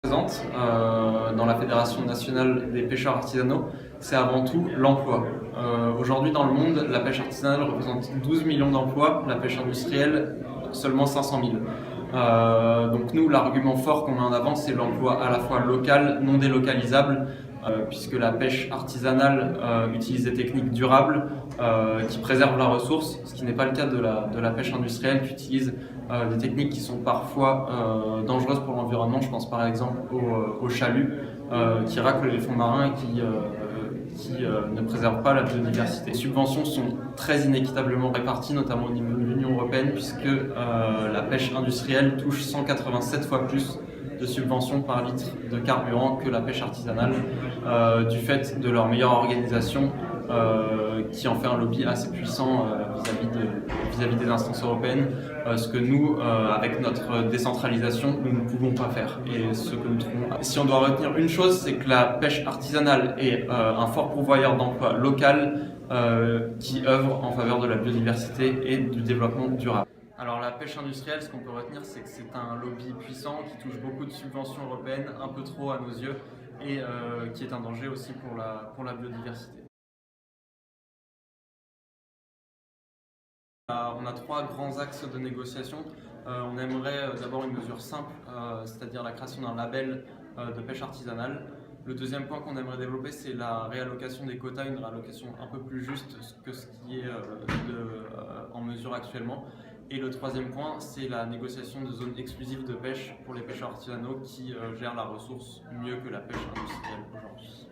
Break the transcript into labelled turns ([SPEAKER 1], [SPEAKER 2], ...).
[SPEAKER 1] Dans la Fédération nationale des pêcheurs artisanaux, c'est avant tout l'emploi. Aujourd'hui dans le monde, la pêche artisanale représente 12 millions d'emplois, la pêche industrielle seulement 500 000. Donc nous, l'argument fort qu'on met en avant, c'est l'emploi à la fois local, non délocalisable, puisque la pêche artisanale utilise des techniques durables qui préservent la ressource, ce qui n'est pas le cas de la pêche industrielle qui utilise des techniques qui sont parfois dangereuses pour l'environnement. Je pense par exemple au chalut qui racle les fonds marins et qui ne préserve pas la biodiversité. Les subventions sont très inéquitablement réparties, notamment au niveau de l'Union européenne, puisque la pêche industrielle touche 187 fois plus de subventions par litre de carburant que la pêche artisanale, du fait de leur meilleure organisation qui en fait un lobby assez puissant vis-à-vis des instances européennes, ce que nous, avec notre décentralisation, nous ne pouvons pas faire. Et ce que nous trouvons, si on doit retenir une chose, c'est que la pêche artisanale est un fort pourvoyeur d'emplois local qui œuvre en faveur de la biodiversité et du développement durable. Alors la pêche industrielle, ce qu'on peut retenir, c'est que c'est un lobby puissant qui touche beaucoup de subventions européennes, un peu trop à nos yeux, et qui est un danger aussi pour la biodiversité. On a trois grands axes de négociation. On aimerait d'abord une mesure simple, c'est-à-dire la création d'un label de pêche artisanale. Le deuxième point qu'on aimerait développer, c'est la réallocation des quotas, une réallocation un peu plus juste que ce qui est en mesure actuellement. Et le troisième point, c'est la négociation de zones exclusives de pêche pour les pêcheurs artisanaux qui gèrent la ressource mieux que la pêche industrielle aujourd'hui.